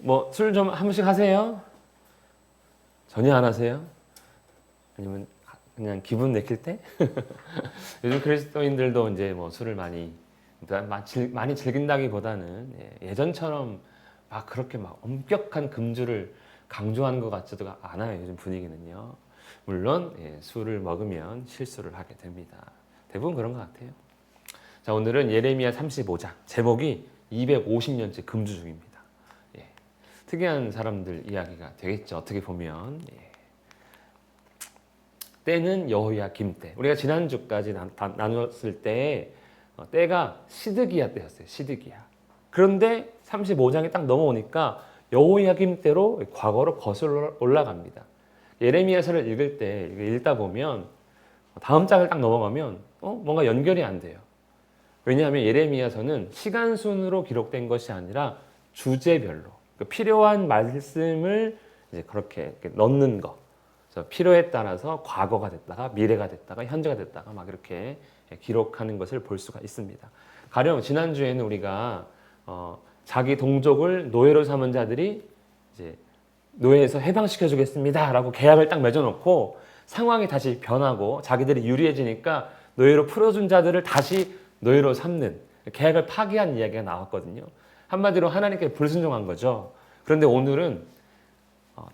뭐 술 좀 한 번씩 하세요? 전혀 안 하세요? 아니면 그냥 기분 내킬 때? 요즘 그리스도인들도 이제 뭐 술을 많이 즐긴다기보다는 예전처럼 막 그렇게 막 엄격한 금주를 강조하는 것 같지도 않아요. 요즘 분위기는요. 물론 술을 먹으면 실수를 하게 됩니다. 대부분 그런 것 같아요. 자, 오늘은 예레미야 35장 제목이 250년째 금주 중입니다. 특이한 사람들 이야기가 되겠죠. 어떻게 보면 때는 여호야김 때. 우리가 지난주까지 나눴을 때 때가 시드기야 때였어요. 시드기야. 그런데 35장이 딱 넘어오니까 여호야김 때로 과거로 거슬러 올라갑니다. 예레미야서를 읽을 때 읽다 보면 다음 장을 딱 넘어가면 뭔가 연결이 안 돼요. 왜냐하면 예레미야서는 시간 순으로 기록된 것이 아니라 주제별로 필요한 말씀을 이제 그렇게 넣는 거. 필요에 따라서 과거가 됐다가 미래가 됐다가 현재가 됐다가 막 이렇게 기록하는 것을 볼 수가 있습니다. 가령 지난주에는 우리가 자기 동족을 노예로 삼은 자들이 이제 노예에서 해방시켜 주겠습니다라고 계약을 딱 맺어놓고 상황이 다시 변하고 자기들이 유리해지니까 노예로 풀어준 자들을 다시 노예로 삼는 계약을 파기한 이야기가 나왔거든요. 한마디로 하나님께 불순종한 거죠. 그런데 오늘은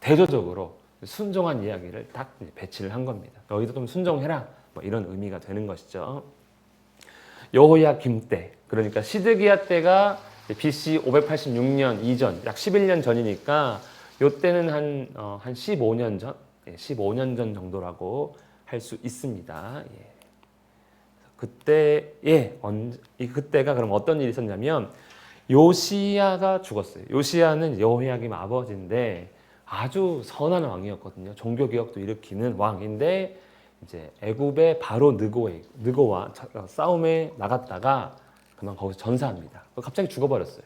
대조적으로 순종한 이야기를 딱 배치를 한 겁니다. 너희도 좀 순종해라. 뭐 이런 의미가 되는 것이죠. 여호야김 때, 그러니까 시드기야 때가 BC 586년 이전, 약 11년 전이니까 이때는 한 15년 전, 15년 전 정도라고 할 수 있습니다. 그때가 그럼 어떤 일이 있었냐면 요시야가 죽었어요. 요시야는 여호야김 아버지인데 아주 선한 왕이었거든요. 종교 개혁도 일으키는 왕인데 이제 애굽의 바로 느고와 싸움에 나갔다가 그만 거기서 전사합니다. 갑자기 죽어버렸어요.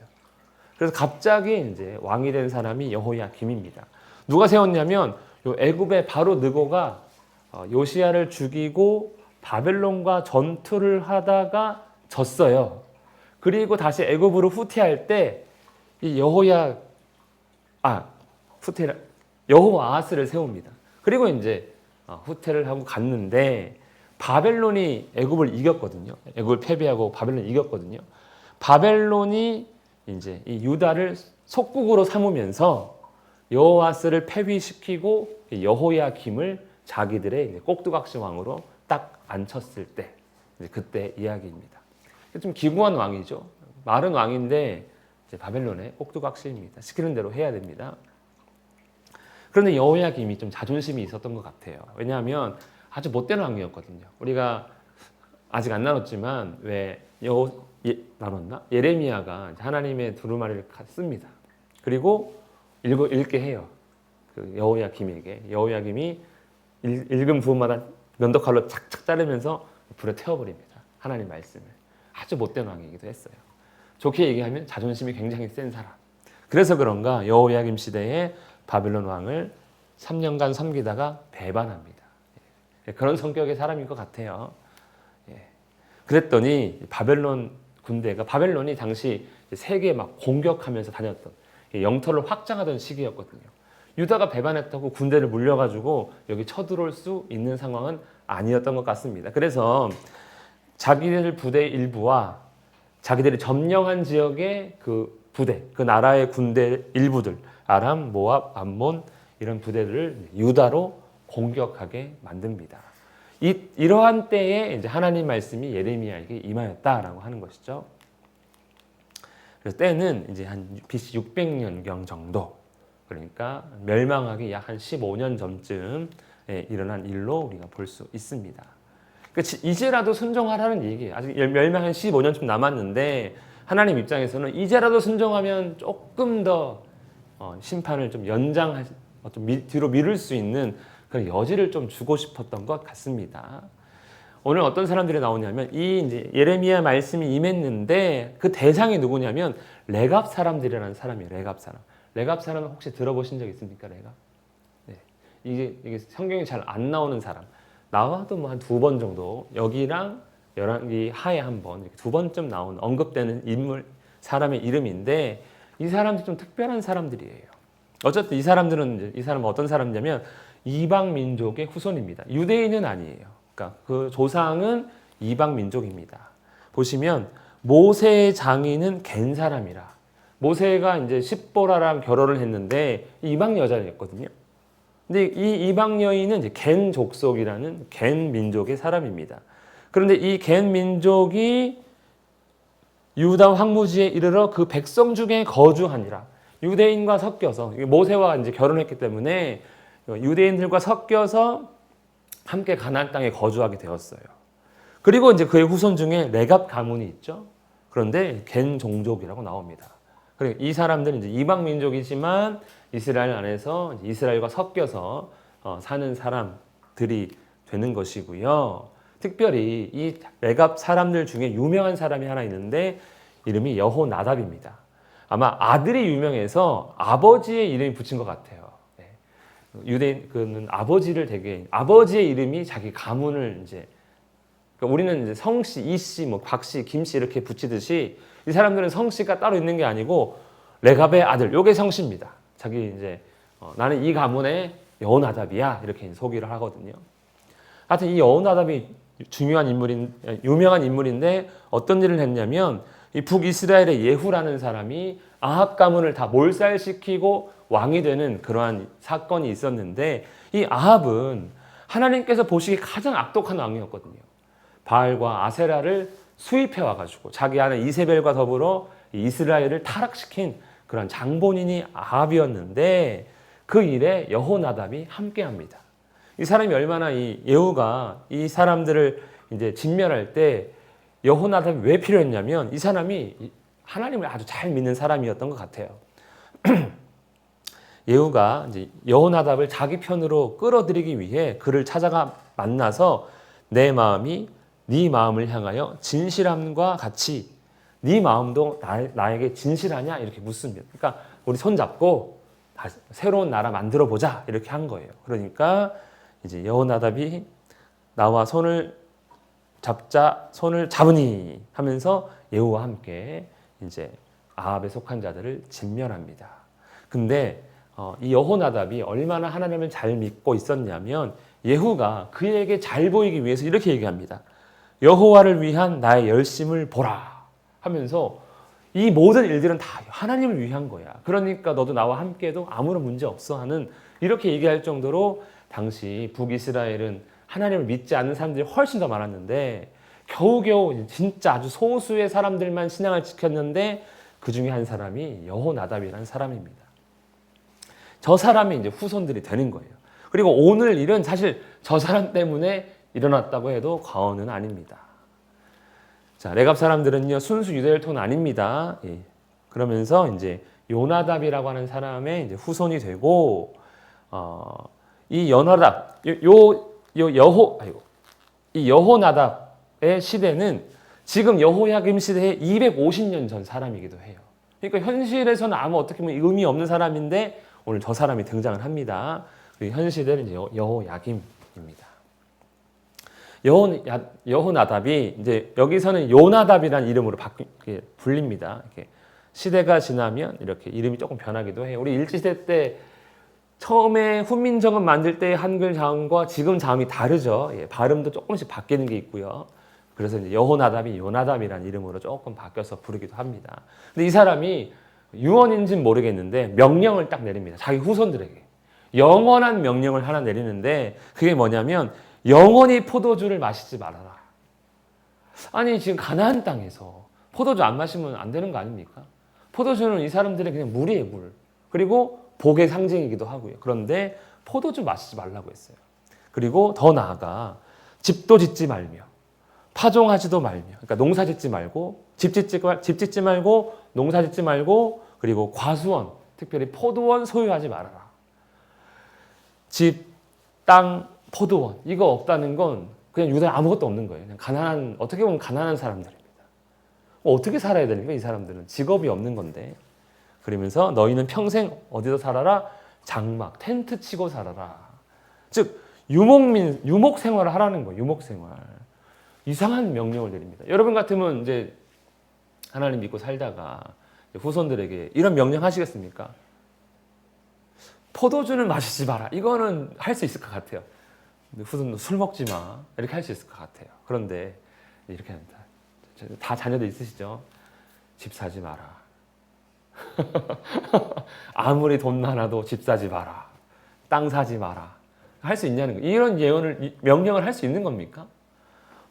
그래서 갑자기 이제 왕이 된 사람이 여호야김입니다. 누가 세웠냐면 요 애굽의 바로 느고가 요시야를 죽이고 바벨론과 전투를 하다가 졌어요. 그리고 다시 애굽으로 후퇴할 때 이 여호아하스를 세웁니다. 그리고 이제 후퇴를 하고 갔는데 바벨론이 애굽을 이겼거든요. 애굽을 패배하고 바벨론이 이겼거든요. 바벨론이 이제 이 유다를 속국으로 삼으면서 여호아스를 폐위시키고 여호야김을 자기들의 꼭두각시 왕으로 딱 앉혔을 때 그때 이야기입니다. 좀 기구한 왕이죠. 말은 왕인데 이제 바벨론의 꼭두각시입니다. 시키는 대로 해야 됩니다. 그런데 여호야김이 좀 자존심이 있었던 것 같아요. 왜냐하면 아주 못된 왕이었거든요. 우리가 아직 안 나눴지만 나눴나? 예레미야가 하나님의 두루마리를 씁니다. 그리고 읽게 해요. 그 여호야김에게. 여호야김이 읽은 부분마다 면도칼로 착착 자르면서 불에 태워버립니다. 하나님 말씀을. 아주 못된 왕이기도 했어요. 좋게 얘기하면 자존심이 굉장히 센 사람. 그래서 그런가 여호야김 시대에 바벨론 왕을 3년간 섬기다가 배반합니다. 그런 성격의 사람인 것 같아요. 그랬더니 바벨론이 당시 세계 막 공격하면서 다녔던 영토를 확장하던 시기였거든요. 유다가 배반했다고 군대를 물려가지고 여기 쳐들어올 수 있는 상황은 아니었던 것 같습니다. 그래서 자기들 부대 일부와 자기들이 점령한 지역의 그 부대, 그 나라의 군대 일부들, 아람, 모압, 암몬 이런 부대들을 유다로 공격하게 만듭니다. 이러한 때에 이제 하나님 말씀이 예레미야에게 임하였다라고 하는 것이죠. 그래서 때는 이제 한 BC 600년경 정도, 그러니까 멸망하기 약 한 15년 전쯤 일어난 일로 우리가 볼 수 있습니다. 그러니까 이제라도 순종하라는 얘기예요. 아직 멸망 한 15년쯤 남았는데 하나님 입장에서는 이제라도 순종하면 조금 더 심판을 좀 뒤로 미룰 수 있는 그런 여지를 좀 주고 싶었던 것 같습니다. 오늘 어떤 사람들이 나오냐면 이제 예레미야 말씀이 임했는데 그 대상이 누구냐면 레갑 사람들이라는 사람이에요. 레갑 사람. 레갑 사람은 혹시 들어보신 적 있습니까? 레갑? 네. 이게 성경에 잘 안 나오는 사람. 나와도 뭐 한 2번 정도 여기랑 열왕기 하에 한 번, 2번쯤 언급되는 인물 사람의 이름인데 이 사람들이 좀 특별한 사람들이에요. 어쨌든 이 사람은 어떤 사람이냐면 이방 민족의 후손입니다. 유대인은 아니에요. 그러니까 그 조상은 이방 민족입니다. 보시면 모세의 장인은 겐 사람이라. 모세가 이제 십보라랑 결혼을 했는데 이방 여자였거든요. 근데 이 이방 여인은 이제 겐 족속이라는 겐 민족의 사람입니다. 그런데 이 겐 민족이 유다 황무지에 이르러 그 백성 중에 거주하니라. 유대인과 섞여서 모세와 이제 결혼했기 때문에 유대인들과 섞여서 함께 가나안 땅에 거주하게 되었어요. 그리고 이제 그의 후손 중에 레갑 가문이 있죠. 그런데 겐 종족이라고 나옵니다. 그리고 이 사람들은 이제 이방 민족이지만 이스라엘 안에서 이스라엘과 섞여서 사는 사람들이 되는 것이고요. 특별히 이 레갑 사람들 중에 유명한 사람이 하나 있는데 이름이 여호나답입니다. 아마 아들이 유명해서 아버지의 이름이 붙인 것 같아요. 유대인 그는 아버지의 이름이 자기 가문을 이제 그러니까 우리는 이제 성씨, 이씨, 뭐 박씨, 김씨 이렇게 붙이듯이 이 사람들은 성씨가 따로 있는 게 아니고 레갑의 아들, 요게 성씨입니다. 자기 이제 나는 이 가문의 여호나답이야 이렇게 소개를 하거든요. 하여튼 이 여호나답이 유명한 인물인데 어떤 일을 했냐면 이 북이스라엘의 예후라는 사람이 아합 가문을 다 몰살시키고 왕이 되는 그러한 사건이 있었는데 이 아합은 하나님께서 보시기에 가장 악독한 왕이었거든요. 바알과 아세라를 수입해 와가지고 자기 아내 이세벨과 더불어 이스라엘을 타락시킨 그런 장본인이 아합이었는데 그 일에 여호나답이 함께합니다. 이 사람이 얼마나 이 예후가 이 사람들을 이제 진멸할 때 여호나답이 왜 필요했냐면 이 사람이 하나님을 아주 잘 믿는 사람이었던 것 같아요. 예후가 이제 여호나답을 자기 편으로 끌어들이기 위해 그를 찾아가 만나서 내 마음이 네 마음을 향하여 진실함과 같이 네 마음도 나에게 진실하냐 이렇게 묻습니다. 그러니까 우리 손 잡고 새로운 나라 만들어 보자 이렇게 한 거예요. 그러니까 이제 여호나답이 나와 손을 잡으니 하면서 예후와 함께 이제 아합에 속한 자들을 진멸합니다. 근데 이 여호나답이 얼마나 하나님을 잘 믿고 있었냐면 예후가 그에게 잘 보이기 위해서 이렇게 얘기합니다. 여호와를 위한 나의 열심을 보라 하면서 이 모든 일들은 다 하나님을 위한 거야. 그러니까 너도 나와 함께해도 아무런 문제 없어 하는 이렇게 얘기할 정도로 당시 북이스라엘은 하나님을 믿지 않는 사람들이 훨씬 더 많았는데 겨우겨우 진짜 아주 소수의 사람들만 신앙을 지켰는데 그 중에 한 사람이 여호나답이라는 사람입니다. 저 사람이 이제 후손들이 되는 거예요. 그리고 오늘 일은 사실 저 사람 때문에 일어났다고 해도 과언은 아닙니다. 자, 레갑 사람들은요 순수 유대혈통은 아닙니다. 예. 그러면서 이제 요나답이라고 하는 사람의 이제 후손이 되고 이 여호나답의 시대는 지금 여호야김 시대의 250년 전 사람이기도 해요. 그러니까 현실에서는 아무 어떻게 보면 의미 없는 사람인데 오늘 저 사람이 등장을 합니다. 현 시대는 이제 여호야김입니다. 여호나답이 이제 여기서는 요나답이라는 이름으로 불립니다. 이렇게 시대가 지나면 이렇게 이름이 조금 변하기도 해요. 우리 일제시대 때 처음에 훈민정음 만들 때 한글 자음과 지금 자음이 다르죠. 예, 발음도 조금씩 바뀌는 게 있고요. 그래서 이제 여호나답이 요나답이라는 이름으로 조금 바뀌어서 부르기도 합니다. 근데 이 사람이 유언인지는 모르겠는데 명령을 딱 내립니다. 자기 후손들에게. 영원한 명령을 하나 내리는데 그게 뭐냐면 영원히 포도주를 마시지 말아라. 아니 지금 가나안 땅에서 포도주 안 마시면 안 되는 거 아닙니까? 포도주는 이 사람들의 그냥 물이에요, 물. 그리고 복의 상징이기도 하고요. 그런데 포도주 마시지 말라고 했어요. 그리고 더 나아가 집도 짓지 말며 파종하지도 말며 그러니까 농사 짓지 말고 집 짓지 말고 농사 짓지 말고 그리고 과수원 특별히 포도원 소유하지 말아라. 집, 땅, 포도원 이거 없다는 건 그냥 유다에 아무것도 없는 거예요. 그냥 어떻게 보면 가난한 사람들입니다. 어떻게 살아야 되는 거예요? 이 사람들은 직업이 없는 건데. 그러면서 너희는 평생 어디서 살아라? 장막, 텐트 치고 살아라. 즉 유목 생활을 하라는 거예요. 유목 생활. 이상한 명령을 내립니다. 여러분 같으면 이제 하나님 믿고 살다가 후손들에게 이런 명령 하시겠습니까? 포도주는 마시지 마라. 이거는 할 수 있을 것 같아요. 근데 후손도 술 먹지 마. 이렇게 할 수 있을 것 같아요. 그런데 이렇게 합니다. 다 자녀들 있으시죠? 집 사지 마라. 아무리 돈 많아도 집 사지 마라. 땅 사지 마라. 할 수 있냐는 거예요. 이런 예언을, 명령을 할 수 있는 겁니까?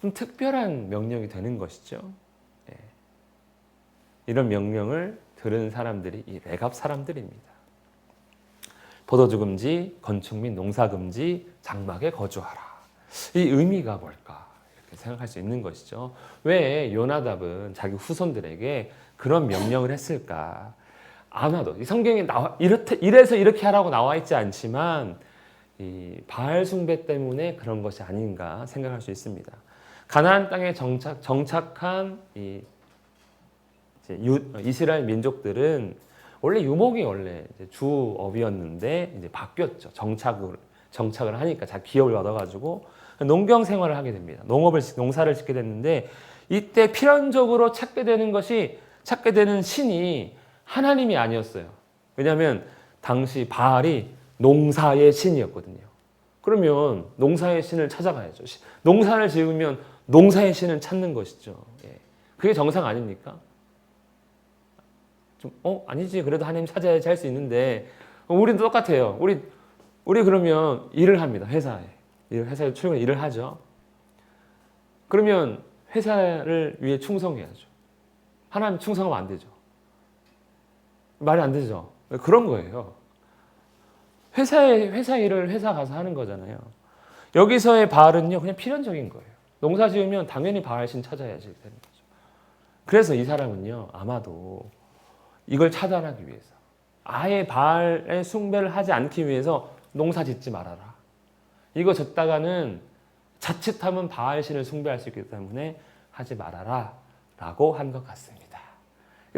좀 특별한 명령이 되는 것이죠. 예. 이런 명령을 들은 사람들이 이 레갑 사람들입니다. 포도주 금지, 건축 및 농사 금지, 장막에 거주하라. 이 의미가 뭘까? 이렇게 생각할 수 있는 것이죠. 왜 요나답은 자기 후손들에게 그런 명령을 했을까? 아마도 이 성경에 이래서 이렇게 하라고 나와 있지 않지만 이 바알 숭배 때문에 그런 것이 아닌가 생각할 수 있습니다. 가나안 땅에 정착한 이스라엘 민족들은 원래 유목이 이제 주업이었는데 이제 바뀌었죠. 정착을 하니까 자 기업을 얻어가지고 농경 생활을 하게 됩니다. 농사를 짓게 됐는데 이때 필연적으로 찾게 되는 신이 하나님이 아니었어요. 왜냐하면 당시 바알이 농사의 신이었거든요. 그러면 농사의 신을 찾아가야죠. 농사를 지으면 농사의 신을 찾는 것이죠. 예. 그게 정상 아닙니까? 아니지. 그래도 하나님 찾아야지 할 수 있는데 우리도 똑같아요. 우리 그러면 일을 합니다. 회사에 출근 일을 하죠. 그러면 회사를 위해 충성해야죠. 하나님 충성하면 안 되죠. 말이 안 되죠. 그런 거예요. 회사 일을 회사 가서 하는 거잖아요. 여기서의 바알은요 그냥 필연적인 거예요. 농사 지으면 당연히 바알신 찾아야지 되는 거죠. 그래서 이 사람은요 아마도 이걸 차단하기 위해서 아예 바알의 숭배를 하지 않기 위해서 농사 짓지 말아라. 이거 졌다가는 자칫하면 바알신을 숭배할 수 있기 때문에 하지 말아라 라고 한 것 같습니다.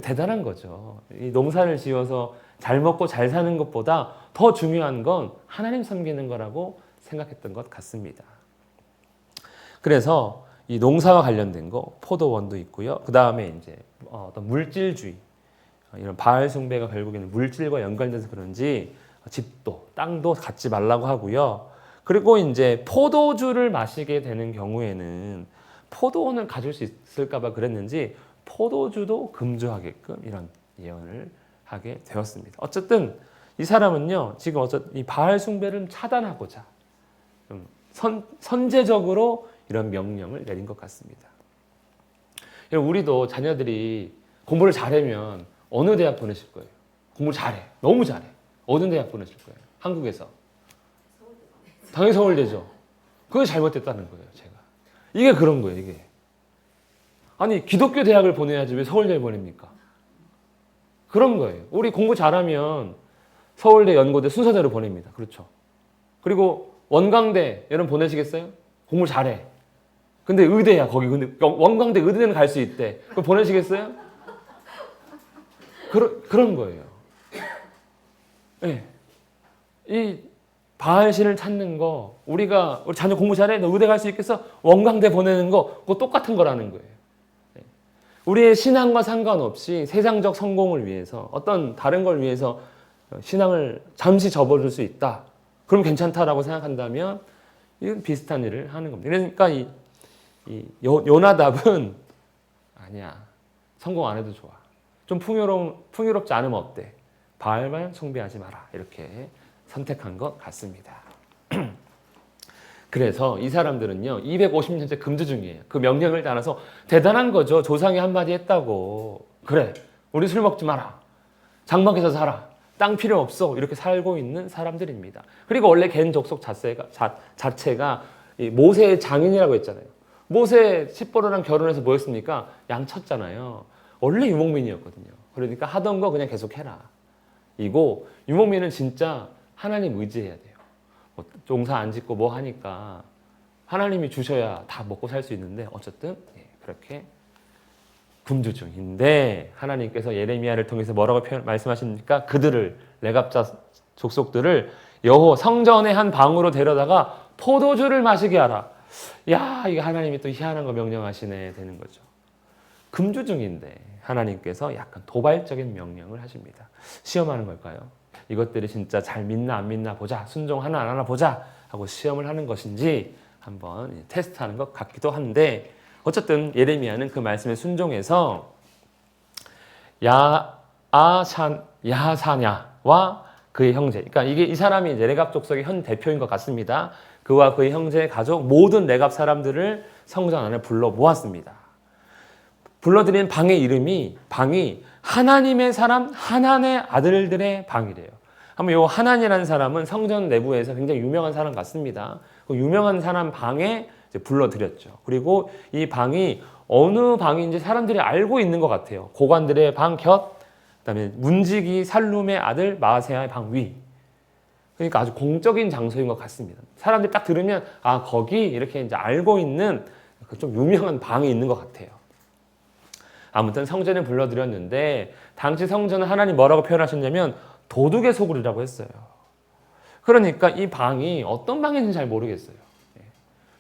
대단한 거죠. 이 농사를 지어서 잘 먹고 잘 사는 것보다 더 중요한 건 하나님 섬기는 거라고 생각했던 것 같습니다. 그래서 이 농사와 관련된 거 포도원도 있고요. 그 다음에 이제 어떤 물질주의 이런 바알 숭배가 결국에는 물질과 연관돼서 그런지 집도 땅도 갖지 말라고 하고요. 그리고 이제 포도주를 마시게 되는 경우에는 포도원을 가질 수 있을까봐 그랬는지 포도주도 금주하게끔 이런 예언을 하게 되었습니다. 어쨌든 이 사람은요 지금 이 바알 숭배를 차단하고자 선제적으로 이런 명령을 내린 것 같습니다. 우리도 자녀들이 공부를 잘하면 어느 대학 보내실 거예요? 공부 잘해, 너무 잘해. 어느 대학 보내실 거예요? 한국에서? 당연히 서울대죠. 그게 잘못됐다는 거예요, 제가. 이게 그런 거예요, 이게. 아니, 기독교 대학을 보내야지 왜 서울대에 보냅니까? 그런 거예요. 우리 공부 잘하면 서울대, 연고대 순서대로 보냅니다. 그렇죠. 그리고 원광대 여러분 보내시겠어요? 공부 잘해. 근데 의대야, 거기. 근데 원광대, 의대는 갈 수 있대. 그럼 보내시겠어요? 그런 거예요. 네. 이 바알신을 찾는 거, 우리 자녀 공부 잘해? 너 의대 갈 수 있겠어? 원광대 보내는 거, 그거 똑같은 거라는 거예요. 우리의 신앙과 상관없이 세상적 성공을 위해서 어떤 다른 걸 위해서 신앙을 잠시 접어줄 수 있다. 그럼 괜찮다라고 생각한다면 이건 비슷한 일을 하는 겁니다. 그러니까 이 요나답은 아니야. 성공 안 해도 좋아. 좀 풍요롭지 않으면 어때? 바알만 숭배하지 마라. 이렇게 선택한 것 같습니다. 그래서 이 사람들은요 250년째 금주 중이에요. 그 명령을 따라서 대단한 거죠. 조상이 한마디 했다고. 그래 우리 술 먹지 마라. 장막에서 살아. 땅 필요 없어. 이렇게 살고 있는 사람들입니다. 그리고 원래 겐 족속 자체가 이 모세의 장인이라고 했잖아요. 모세 십보로랑 결혼해서 뭐 했습니까? 양 쳤잖아요. 원래 유목민이었거든요. 그러니까 하던 거 그냥 계속 해라. 이고 유목민은 진짜 하나님 의지해야 돼요. 농사 안 짓고 뭐 하니까 하나님이 주셔야 다 먹고 살 수 있는데 어쨌든 그렇게 금주 중인데 하나님께서 예레미야를 통해서 뭐라고 말씀하십니까? 그들을 레갑자 족속들을 성전의 한 방으로 데려다가 포도주를 마시게 하라. 야, 이거 하나님이 또 희한한 거 명령하시네 되는 거죠. 금주 중인데 하나님께서 약간 도발적인 명령을 하십니다. 시험하는 걸까요? 이것들이 진짜 잘 믿나 안 믿나 보자, 순종하나 안 하나 보자 하고 시험을 하는 것인지 한번 테스트하는 것 같기도 한데, 어쨌든 예레미야는 그 말씀에 순종해서 야하사냐와 그의 형제, 그러니까 이게 이 사람이 이제 레갑 족속의 현 대표인 것 같습니다. 그와 그의 형제, 가족, 모든 레갑 사람들을 성전 안에 불러 모았습니다. 불러들인 방의 이름이, 방이 하나님의 사람, 하나님의 아들들의 방이래요. 한번 요 하나니라는 사람은 성전 내부에서 굉장히 유명한 사람 같습니다. 그 유명한 사람 방에 이제 불러들였죠. 그리고 이 방이 어느 방인지 사람들이 알고 있는 것 같아요. 고관들의 방 곁, 그다음에 문지기 살룸의 아들 마아세야의 방 위. 그러니까 아주 공적인 장소인 것 같습니다. 사람들이 딱 들으면 아 거기 이렇게 이제 알고 있는 좀 유명한 방이 있는 것 같아요. 아무튼 성전에 불러들였는데 당시 성전은 하나님 뭐라고 표현하셨냐면 도둑의 소굴이라고 했어요. 그러니까 이 방이 어떤 방인지 잘 모르겠어요.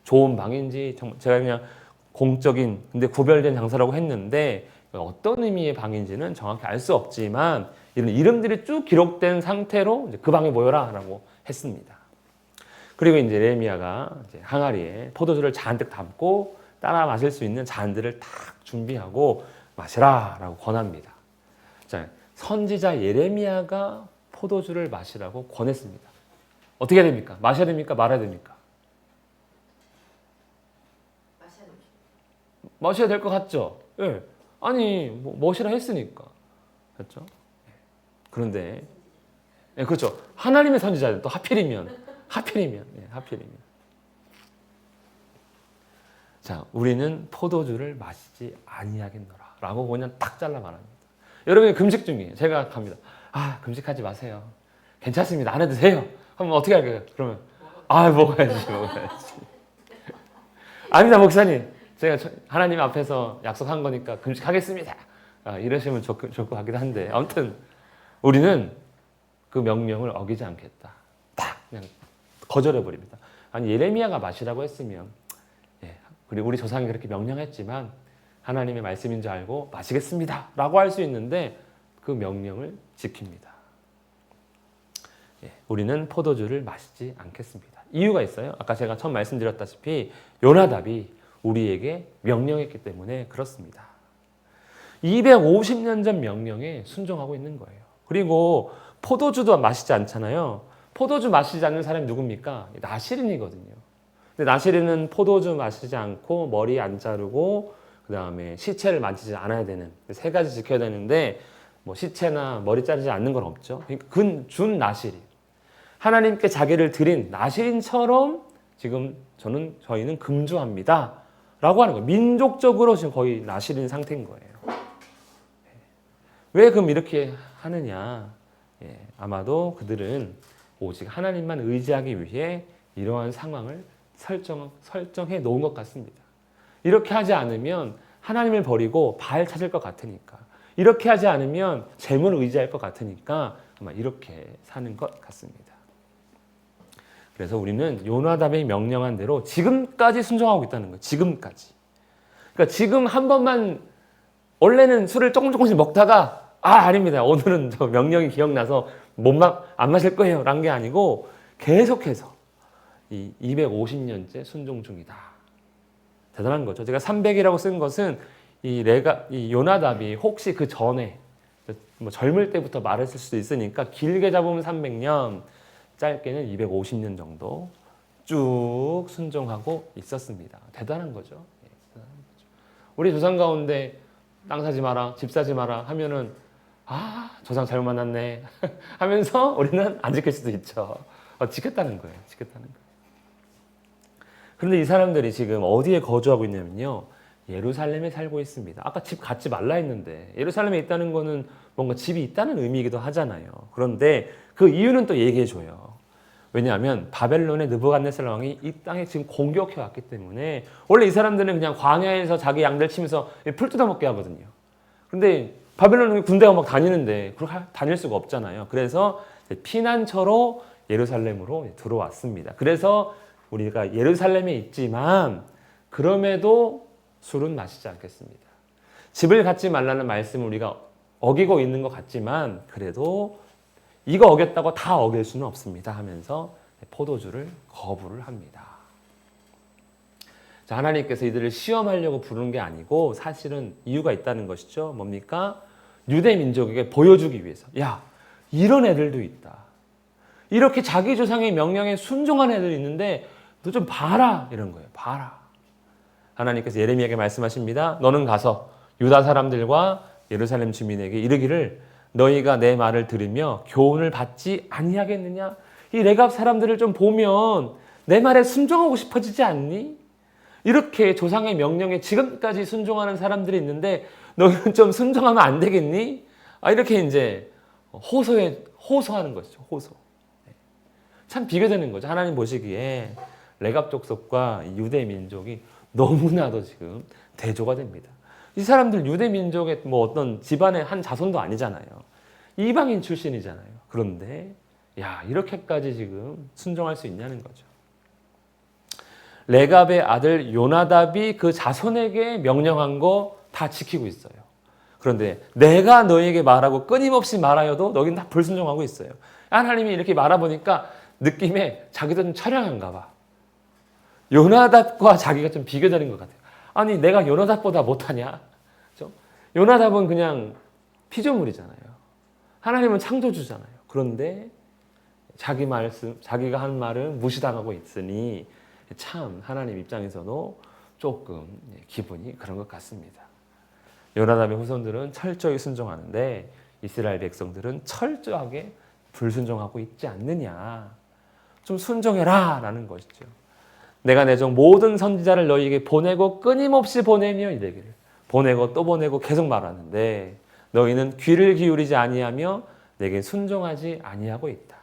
좋은 방인지 제가 그냥 공적인 근데 구별된 장소라고 했는데 어떤 의미의 방인지는 정확히 알 수 없지만 이런 이름들이 쭉 기록된 상태로 이제 그 방에 모여라라고 했습니다. 그리고 이제 예레미야가 이제 항아리에 포도주를 잔뜩 담고 따라 마실 수 있는 잔들을 딱 준비하고 마시라라고 권합니다. 자, 선지자 예레미야가 포도주를 마시라고 권했습니다. 어떻게 해야 됩니까? 마셔야 됩니까? 말아야 됩니까? 마셔야 될 것 같죠? 예. 아니, 마시라 했으니까. 그렇죠? 그런데, 예, 그렇죠. 하나님의 선지자들 또 하필이면. 예, 하필이면. 자, 우리는 포도주를 마시지 아니하겠노라. 라고 그냥 딱 잘라 말합니다. 여러분이 금식 중이에요. 제가 갑니다. 아, 금식하지 마세요. 괜찮습니다. 안 해도 돼요. 그럼 어떻게 할까요? 그러면, 아, 먹어야지. 아니다, 목사님. 제가 하나님 앞에서 약속한 거니까 금식하겠습니다. 이러시면 좋을 것 같기도 한데, 아무튼 우리는 그 명령을 어기지 않겠다. 딱 그냥 거절해 버립니다. 아니 예레미야가 마시라고 했으면, 예, 그리고 우리 조상이 그렇게 명령했지만 하나님의 말씀인 줄 알고 마시겠습니다라고 할 수 있는데 그 명령을 지킵니다. 예, 우리는 포도주를 마시지 않겠습니다. 이유가 있어요. 아까 제가 처음 말씀드렸다시피 요나답이 우리에게 명령했기 때문에 그렇습니다. 250년 전 명령에 순종하고 있는 거예요. 그리고 포도주도 마시지 않잖아요. 포도주 마시지 않는 사람이 누굽니까? 나실인이거든요. 근데 나실인은 포도주 마시지 않고 머리 안 자르고 그 다음에 시체를 만지지 않아야 되는 세 가지 지켜야 되는데 뭐 시체나 머리 자르지 않는 건 없죠. 그러니까 준 나실인. 하나님께 자기를 드린 나실인처럼 지금 저희는 금주합니다. 라고 하는 거예요. 민족적으로 지금 거의 나실인 상태인 거예요. 왜 그럼 이렇게 하느냐? 예, 아마도 그들은 오직 하나님만 의지하기 위해 이러한 상황을 설정해 놓은 것 같습니다. 이렇게 하지 않으면 하나님을 버리고 바알 찾을 것 같으니까. 이렇게 하지 않으면 재물을 의지할 것 같으니까 아마 이렇게 사는 것 같습니다. 그래서 우리는 요나답이 명령한 대로 지금까지 순종하고 있다는 거예요. 지금까지. 그러니까 지금 한 번만 원래는 술을 조금씩 먹다가 아닙니다. 오늘은 저 명령이 기억나서 안 마실 거예요. 라는 게 아니고 계속해서 이 250년째 순종 중이다. 대단한 거죠. 제가 300이라고 쓴 것은 이 요나답이 혹시 그 전에 뭐 젊을 때부터 말했을 수도 있으니까 길게 잡으면 300년, 짧게는 250년 정도 쭉 순종하고 있었습니다. 대단한 거죠. 우리 조상 가운데 땅 사지 마라, 집 사지 마라 하면은 조상 잘못 만났네 하면서 우리는 안 지킬 수도 있죠. 지켰다는 거예요. 그런데 이 사람들이 지금 어디에 거주하고 있냐면요. 예루살렘에 살고 있습니다. 아까 집 갖지 말라 했는데 예루살렘에 있다는 거는 뭔가 집이 있다는 의미이기도 하잖아요. 그런데 그 이유는 또 얘기해 줘요. 왜냐하면 바벨론의 느부갓네살 왕이 이 땅에 지금 공격해 왔기 때문에 원래 이 사람들은 그냥 광야에서 자기 양들 치면서 풀 뜯어먹게 하거든요. 그런데 바벨론은 군대가 막 다니는데 그렇게 다닐 수가 없잖아요. 그래서 피난처로 예루살렘으로 들어왔습니다. 그래서 우리가 예루살렘에 있지만 그럼에도 술은 마시지 않겠습니다. 집을 갖지 말라는 말씀을 우리가 어기고 있는 것 같지만 그래도 이거 어겼다고 다 어길 수는 없습니다 하면서 포도주를 거부를 합니다. 자, 하나님께서 이들을 시험하려고 부르는 게 아니고 사실은 이유가 있다는 것이죠. 뭡니까? 유대 민족에게 보여주기 위해서. 야, 이런 애들도 있다. 이렇게 자기 조상의 명령에 순종한 애들이 있는데 너 좀 봐라 이런 거예요. 봐라. 하나님께서 예레미야에게 말씀하십니다. 너는 가서 유다 사람들과 예루살렘 주민에게 이르기를 너희가 내 말을 들으며 교훈을 받지 아니하겠느냐? 이 레갑 사람들을 좀 보면 내 말에 순종하고 싶어지지 않니? 이렇게 조상의 명령에 지금까지 순종하는 사람들이 있는데 너희는 좀 순종하면 안 되겠니? 이렇게 이제 호소하는 것이죠. 호소. 참 비교되는 거죠. 하나님 보시기에 레갑 족속과 유대 민족이 너무나도 지금 대조가 됩니다. 이 사람들 유대 민족의 뭐 어떤 집안의 한 자손도 아니잖아요. 이방인 출신이잖아요. 그런데 야, 이렇게까지 지금 순종할 수 있냐는 거죠. 레갑의 아들 요나답이 그 자손에게 명령한 거 다 지키고 있어요. 그런데 내가 너에게 말하고 끊임없이 말하여도 너희는 다 불순종하고 있어요. 하나님이 이렇게 말아보니까 느낌에 자기도 좀 처량한가 봐. 요나답과 자기가 좀 비교되는 것 같아요. 아니 내가 요나답보다 못하냐? 그렇죠? 요나답은 그냥 피조물이잖아요. 하나님은 창조주잖아요. 그런데 자기 말씀, 자기가 한 말은 무시당하고 있으니 참 하나님 입장에서도 조금 기분이 그런 것 같습니다. 요나답의 후손들은 철저히 순종하는데 이스라엘 백성들은 철저하게 불순종하고 있지 않느냐. 좀 순종해라 라는 것이죠. 내가 내 종 모든 선지자를 너희에게 보내고 끊임없이 보내며 이르기를 보내고 또 보내고 계속 말하는데 너희는 귀를 기울이지 아니하며 내게 순종하지 아니하고 있다.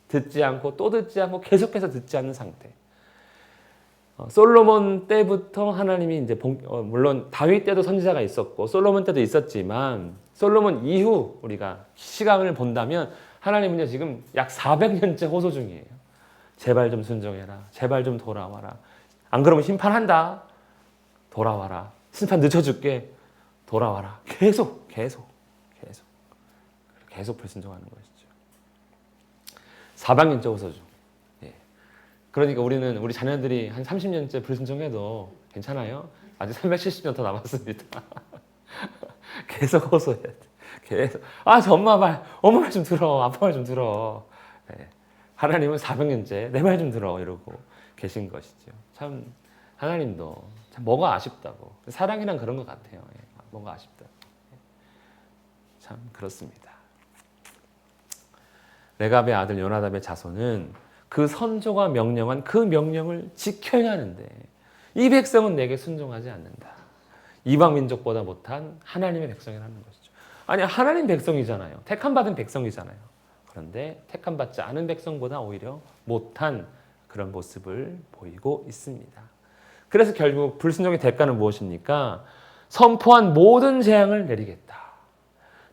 듣지 않고 또 듣지 않고 계속해서 듣지 않는 상태. 솔로몬 때부터 하나님이 이제 물론 다윗 때도 선지자가 있었고 솔로몬 때도 있었지만 솔로몬 이후 우리가 시간을 본다면 하나님은 지금 약 400년째 호소 중이에요. 제발 좀 순종해라. 제발 좀 돌아와라. 안 그러면 심판한다. 돌아와라. 심판 늦춰줄게. 돌아와라. 계속 불순종하는 것이죠. 400년째 호소 중. 그러니까 우리 자녀들이 한 30년째 불순종해도 괜찮아요. 아직 370년 더 남았습니다. 계속 호소해야 돼. 계속. 저 엄마 말 좀 들어. 아빠 말 좀 들어. 네. 하나님은 400년째 내 말 좀 들어. 이러고 계신 것이죠. 참, 하나님도 참 뭐가 아쉽다고. 사랑이란 그런 것 같아요. 뭐가 아쉽다고. 참, 그렇습니다. 레갑의 아들 요나답의 자손은 그 선조가 명령한 그 명령을 지켜야 하는데 이 백성은 내게 순종하지 않는다. 이방 민족보다 못한 하나님의 백성이라는 것이죠. 아니 하나님 백성이잖아요. 택함받은 백성이잖아요. 그런데 택함받지 않은 백성보다 오히려 못한 그런 모습을 보이고 있습니다. 그래서 결국 불순종의 대가는 무엇입니까? 선포한 모든 재앙을 내리겠다.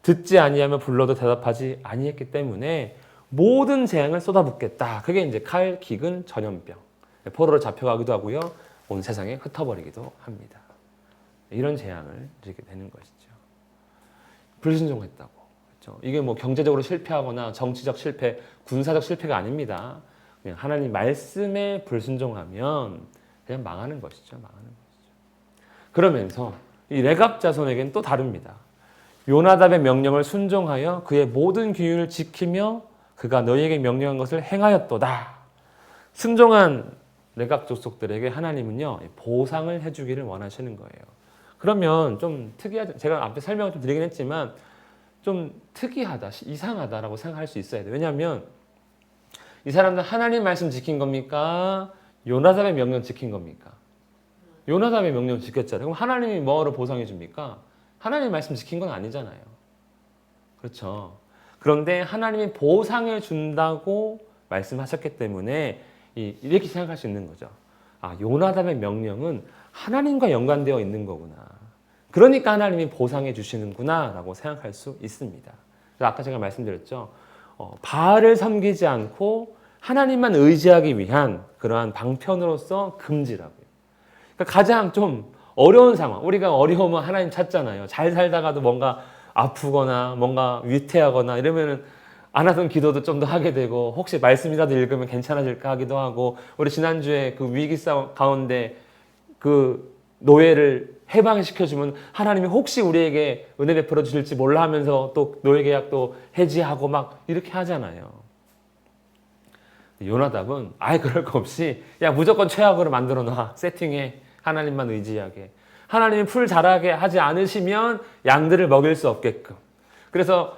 듣지 아니하며 불러도 대답하지 아니했기 때문에 모든 재앙을 쏟아붓겠다. 그게 이제 칼, 기근, 전염병. 포로로 잡혀가기도 하고요. 온 세상에 흩어버리기도 합니다. 이런 재앙을 이렇게 되는 것이죠. 불순종했다고. 그렇죠? 이게 뭐 경제적으로 실패하거나 정치적 실패, 군사적 실패가 아닙니다. 그냥 하나님 말씀에 불순종하면 그냥 망하는 것이죠. 그러면서 이 레갑 자손에게는 또 다릅니다. 요나답의 명령을 순종하여 그의 모든 규율을 지키며 그가 너희에게 명령한 것을 행하였도다. 순종한 레갑 족속들에게 하나님은요 보상을 해주기를 원하시는 거예요. 그러면 좀 특이하죠. 제가 앞에 설명을 좀 드리긴 했지만 좀 특이하다, 이상하다라고 생각할 수 있어야 돼요. 왜냐하면 이 사람들 하나님 말씀 지킨 겁니까? 요나답의 명령 지킨 겁니까? 요나답의 명령 지켰잖아요. 그럼 하나님이 뭐로 보상해 줍니까? 하나님 말씀 지킨 건 아니잖아요. 그렇죠. 그런데 하나님이 보상을 준다고 말씀하셨기 때문에 이렇게 생각할 수 있는 거죠. 요나답의 명령은 하나님과 연관되어 있는 거구나. 그러니까 하나님이 보상해 주시는구나 라고 생각할 수 있습니다. 그래서 아까 제가 말씀드렸죠. 바알을 섬기지 않고 하나님만 의지하기 위한 그러한 방편으로서 금지라고요. 그러니까 가장 좀 어려운 상황, 우리가 어려우면 하나님 찾잖아요. 잘 살다가도 뭔가 아프거나 뭔가 위태하거나 이러면은 안 하던 기도도 좀 더 하게 되고, 혹시 말씀이라도 읽으면 괜찮아질까 하기도 하고, 우리 지난주에 그 위기 싸움 가운데 그 노예를 해방시켜주면 하나님이 혹시 우리에게 은혜 베풀어 주실지 몰라 하면서 또 노예 계약도 해지하고 막 이렇게 하잖아요. 요나답은 아예 그럴 거 없이 야 무조건 최악으로 만들어 놔. 세팅해. 하나님만 의지하게. 하나님이 풀 자라게 하지 않으시면 양들을 먹일 수 없게끔. 그래서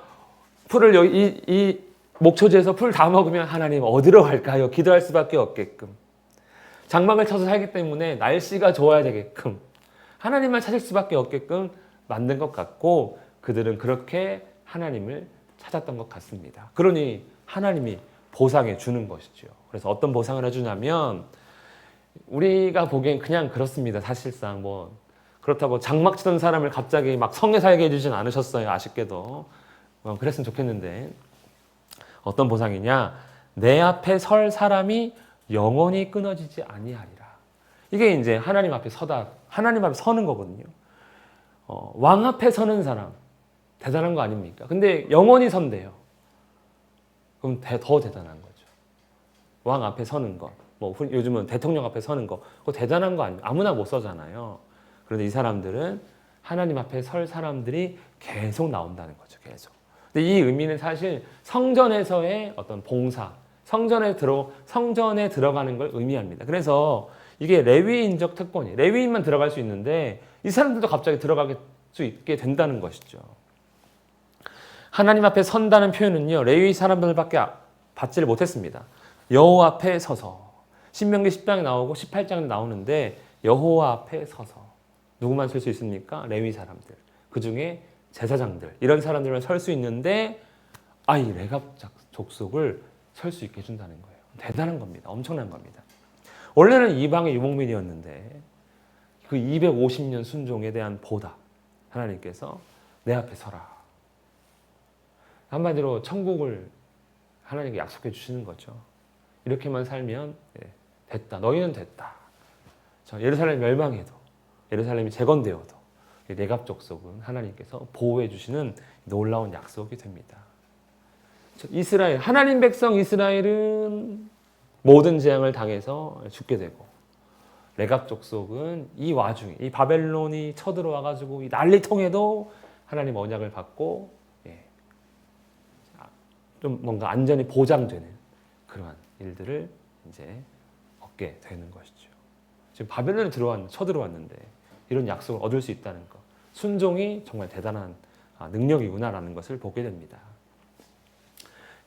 풀을 여기 이 목초지에서 풀 다 먹으면 하나님 어디로 갈까요? 기도할 수밖에 없게끔. 장막을 쳐서 살기 때문에 날씨가 좋아야 되게끔. 하나님만 찾을 수밖에 없게끔 만든 것 같고, 그들은 그렇게 하나님을 찾았던 것 같습니다. 그러니 하나님이 보상해 주는 것이죠. 그래서 어떤 보상을 해주냐면, 우리가 보기엔 그냥 그렇습니다. 사실상 뭐 그렇다고 장막 치던 사람을 갑자기 막 성에 살게 해주진 않으셨어요. 아쉽게도. 그랬으면 좋겠는데, 어떤 보상이냐? 내 앞에 설 사람이 영원히 끊어지지 아니하리라. 이게 이제 하나님 앞에 서다, 하나님 앞에 서는 거거든요. 왕 앞에 서는 사람 대단한 거 아닙니까? 근데 영원히 선대요. 그럼 더 대단한 거죠. 왕 앞에 서는 것, 뭐 요즘은 대통령 앞에 서는 거, 그거 대단한 거 아니에요. 아무나 못 서잖아요. 그런데 이 사람들은 하나님 앞에 설 사람들이 계속 나온다는 거죠. 계속. 근데 이 의미는 사실 성전에서의 어떤 봉사, 성전에 들어가는 걸 의미합니다. 그래서 이게 레위인적 특권이에요. 레위인만 들어갈 수 있는데 이 사람들도 갑자기 들어갈 수 있게 된다는 것이죠. 하나님 앞에 선다는 표현은요, 레위 사람들밖에 받지를 못했습니다. 여호와 앞에 서서. 신명기 10장에 나오고 18장에 나오는데 여호와 앞에 서서. 누구만 설 수 있습니까? 레위 사람들. 그 중에 제사장들. 이런 사람들만 설 수 있는데 이 레갑 족속을 설 수 있게 해준다는 거예요. 대단한 겁니다. 엄청난 겁니다. 원래는 이방의 유목민이었는데 그 250년 순종에 대한 보답. 하나님께서 내 앞에 서라. 한마디로 천국을 하나님께 약속해 주시는 거죠. 이렇게만 살면 됐다. 너희는 됐다. 예루살렘이 멸망해도, 예루살렘이 재건되어도 레갑 족속은 하나님께서 보호해 주시는 놀라운 약속이 됩니다. 이스라엘, 하나님 백성 이스라엘은 모든 재앙을 당해서 죽게 되고, 레갑 족속은 이 와중에 이 바벨론이 쳐들어와 가지고 이 난리통에도 하나님 언약을 받고 좀 뭔가 안전이 보장되는 그러한 일들을 이제 얻게 되는 것이죠. 지금 바벨론이 쳐들어왔는데 이런 약속을 얻을 수 있다는 것, 순종이 정말 대단한 능력이구나라는 것을 보게 됩니다.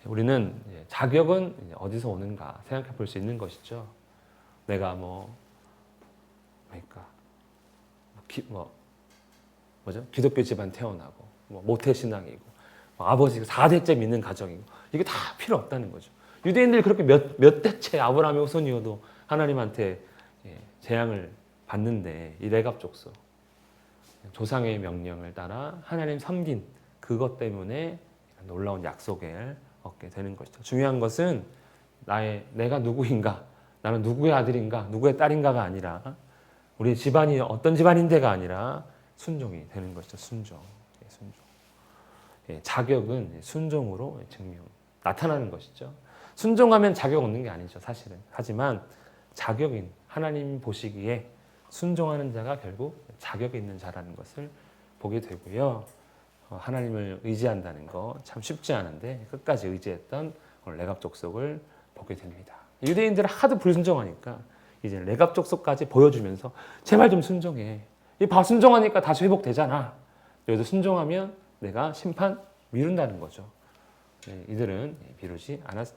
우리는 자격은 어디서 오는가 생각해 볼 수 있는 것이죠. 내가 기독교 집안 태어나고, 모태신앙이고, 아버지가 4대째 믿는 가정이고, 이게 다 필요 없다는 거죠. 유대인들이 그렇게 몇 대째 아브라함의 후손이어도 하나님한테 재앙을 받는데, 이 레갑 족속, 조상의 명령을 따라 하나님 섬긴 그것 때문에 놀라운 약속을 얻게 되는 것이죠. 중요한 것은 내가 누구인가, 나는 누구의 아들인가, 누구의 딸인가가 아니라, 우리 집안이 어떤 집안인데가 아니라 순종이 되는 것이죠. 순종. 자격은 순종으로 나타나는 것이죠. 순종하면 자격 얻는 게 아니죠, 사실은. 하지만 자격인, 하나님 보시기에 순종하는 자가 결국 자격이 있는 자라는 것을 보게 되고요. 하나님을 의지한다는 거 참 쉽지 않은데 끝까지 의지했던 레갑 족속을 보게 됩니다. 유대인들은 하도 불순종하니까 이제 레갑 족속까지 보여주면서 제발 좀 순종해. 순종하니까 다시 회복되잖아. 여기서 순종하면 내가 심판 미룬다는 거죠. 이들은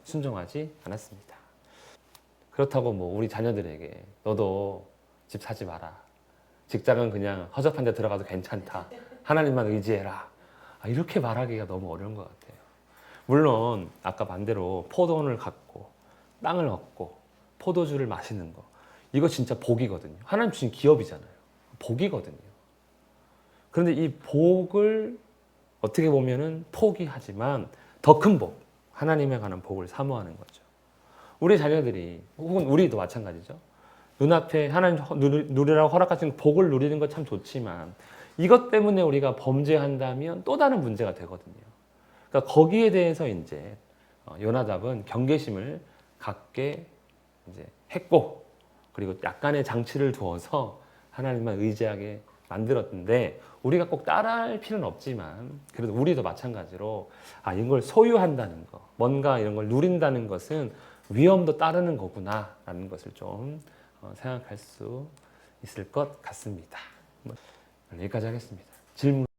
순종하지 않았습니다. 그렇다고 우리 자녀들에게 너도 집 사지 마라. 직장은 그냥 허접한 데 들어가도 괜찮다. 하나님만 의지해라. 이렇게 말하기가 너무 어려운 것 같아요. 물론 아까 반대로 포도원을 갖고 땅을 얻고 포도주를 마시는 거, 이거 진짜 복이거든요. 하나님 주신 기업이잖아요. 복이거든요. 그런데 이 복을 어떻게 보면은 포기하지만 더 큰 복, 하나님에 관한 복을 사모하는 거죠. 우리 자녀들이, 혹은 우리도 마찬가지죠. 눈앞에 하나님 누리라고 허락하신 복을 누리는 것 참 좋지만 이것 때문에 우리가 범죄한다면 또 다른 문제가 되거든요. 그러니까 거기에 대해서 이제 요나답은 경계심을 갖게 이제 했고, 그리고 약간의 장치를 두어서 하나님만 의지하게 만들었는데, 우리가 꼭 따라할 필요는 없지만 그래도 우리도 마찬가지로 이걸 소유한다는 거, 뭔가 이런 걸 누린다는 것은 위험도 따르는 거구나라는 것을 좀 생각할 수 있을 것 같습니다. 여기까지 하겠습니다. 질문.